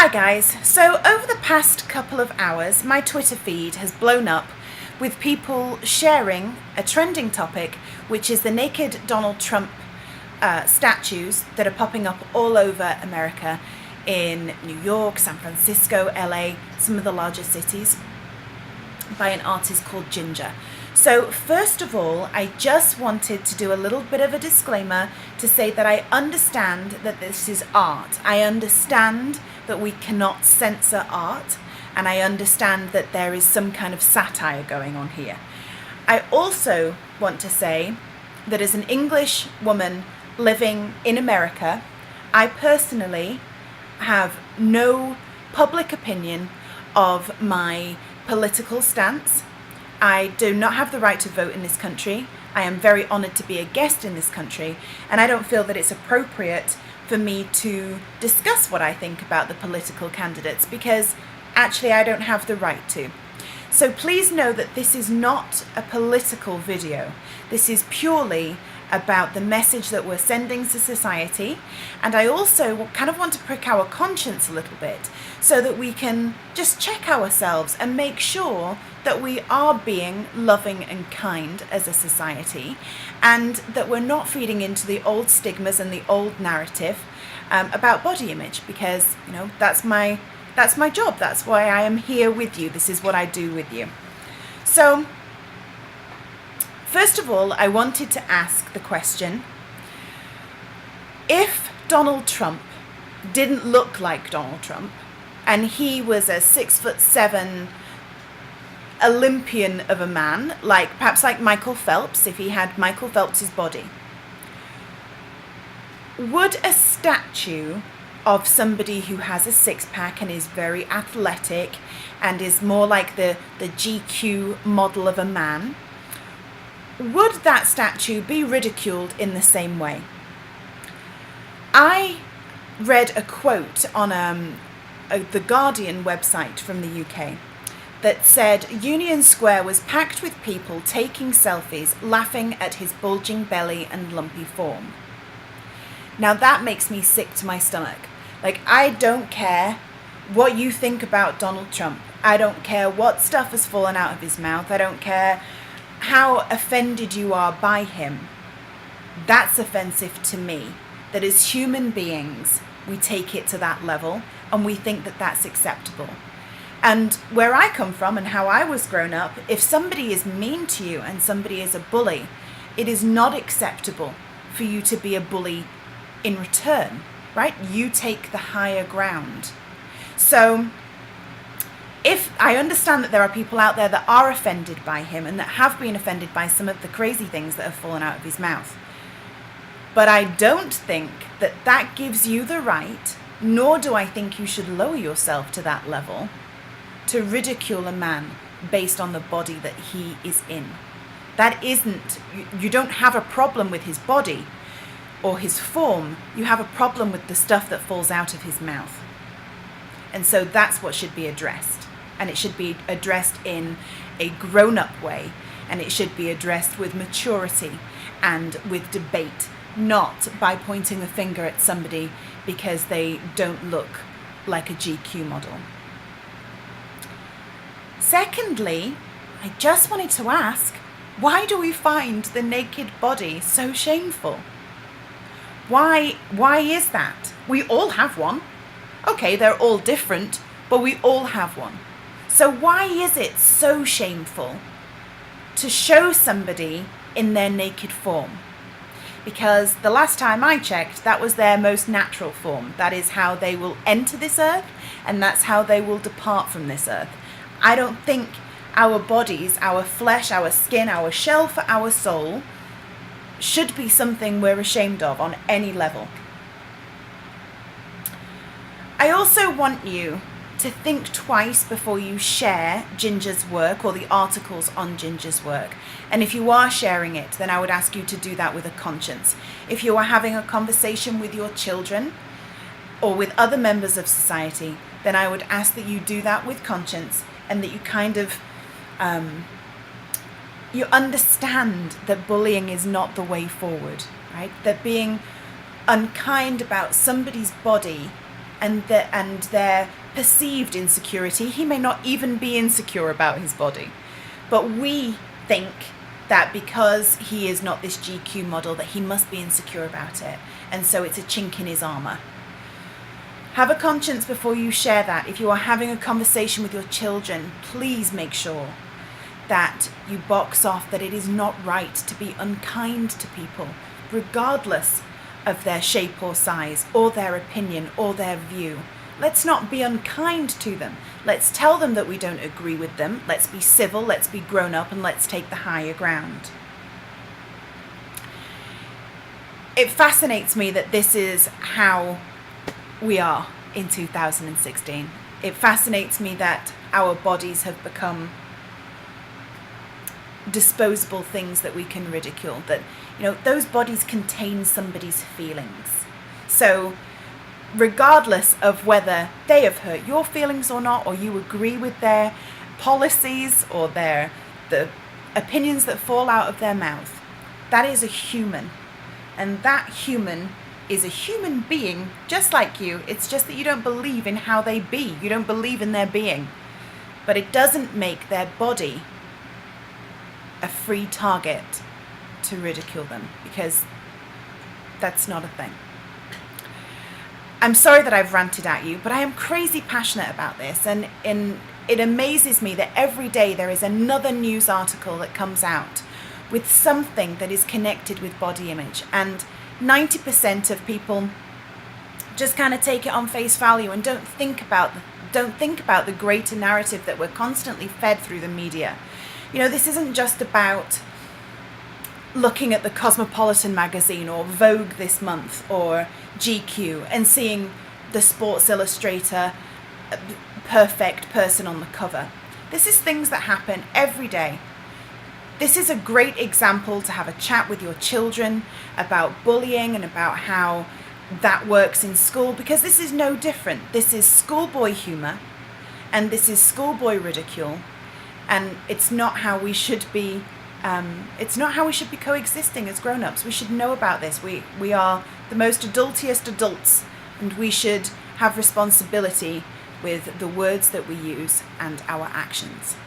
Hi guys, so over the past couple of hours my Twitter feed has blown up with people sharing a trending topic, which is the naked Donald Trump statues that are popping up all over America, in New York, San Francisco, LA, some of the larger cities, by an artist called Ginger. So first of all, I just wanted to do a little bit of a disclaimer to say that I understand that this is art. I understand that we cannot censor art, and I understand that there is some kind of satire going on here. I also want to say that as an English woman living in America, I personally have no public opinion of my political stance. I do not have the right to vote in this country. I am very honoured to be a guest in this country, and I don't feel that it's appropriate for me to discuss what I think about the political candidates, because actually I don't have the right to. So please know that this is not a political video. This is purely about the message that we're sending to society, and I also kind of want to prick our conscience a little bit so that we can just check ourselves and make sure that we are being loving and kind as a society, and that we're not feeding into the old stigmas and the old narrative about body image, because that's my job. That's why I am here with you. This is what I do with you. So first of all, I wanted to ask the question: if Donald Trump didn't look like Donald Trump, and he was a 6'7" Olympian of a man, perhaps like Michael Phelps, if he had Michael Phelps's body, would a statue of somebody who has a six-pack and is very athletic and is more like the GQ model of a man, would that statue be ridiculed in the same way? I read a quote on the Guardian website from the UK that said Union Square was packed with people taking selfies, laughing at his bulging belly and lumpy form. Now that makes me sick to my stomach. I don't care what you think about Donald Trump. I don't care what stuff has fallen out of his mouth. I don't care how offended you are by him. That's offensive to me, that as human beings we take it to that level and we think that that's acceptable. And where I come from and how I was grown up, if somebody is mean to you and somebody is a bully, it is not acceptable for you to be a bully in return, right? You take the higher ground. So if I understand that there are people out there that are offended by him and that have been offended by some of the crazy things that have fallen out of his mouth, but I don't think that that gives you the right, nor do I think you should lower yourself to that level, to ridicule a man based on the body that he is in. That isn't, you don't have a problem with his body or his form, you have a problem with the stuff that falls out of his mouth. And so that's what should be addressed. And it should be addressed in a grown-up way, and it should be addressed with maturity and with debate, not by pointing the finger at somebody because they don't look like a GQ model. Secondly, I just wanted to ask, why do we find the naked body so shameful? Why is that? We all have one. Okay, they're all different, but we all have one. So why is it so shameful to show somebody in their naked form? Because the last time I checked, that was their most natural form. That is how they will enter this earth, and that's how they will depart from this earth. I don't think our bodies, our flesh, our skin, our shell for our soul should be something we're ashamed of on any level. I also want you to think twice before you share Ginger's work or the articles on Ginger's work. And if you are sharing it, then I would ask you to do that with a conscience. If you are having a conversation with your children or with other members of society, then I would ask that you do that with conscience, and that you kind of you understand that bullying is not the way forward, right? That being unkind about somebody's body and their perceived insecurity. He may not even be insecure about his body, but we think that because he is not this GQ model that he must be insecure about it, and so it's a chink in his armor. Have a conscience before you share that. If you are having a conversation with your children, please make sure that you box off that it is not right to be unkind to people, regardless of their shape or size, or their opinion, or their view. Let's not be unkind to them. Let's tell them that we don't agree with them. Let's be civil, let's be grown up, and let's take the higher ground. It fascinates me that this is how we are in 2016. It fascinates me that our bodies have become disposable things that we can ridicule, that, you know, those bodies contain somebody's feelings. So regardless of whether they have hurt your feelings or not, or you agree with their policies or the opinions that fall out of their mouth, that is a human, and that human is a human being just like you. It's just that you don't believe in how they be. You don't believe in their being. But it doesn't make their body a free target to ridicule them, because that's not a thing. I'm sorry that I've ranted at you, but I am crazy passionate about this, and it amazes me that every day there is another news article that comes out with something that is connected with body image, and 90% of people just kind of take it on face value and don't think about the greater narrative that we're constantly fed through the media. You know, this isn't just about looking at the Cosmopolitan magazine or Vogue this month or GQ and seeing the Sports Illustrator perfect person on the cover. This is things that happen every day. This is a great example to have a chat with your children about bullying and about how that works in school, because this is no different. This is schoolboy humor, and this is schoolboy ridicule, and it's not how we should be. It's not how we should be coexisting as grown-ups. We should know about this. We are the most adultiest adults, and we should have responsibility with the words that we use and our actions.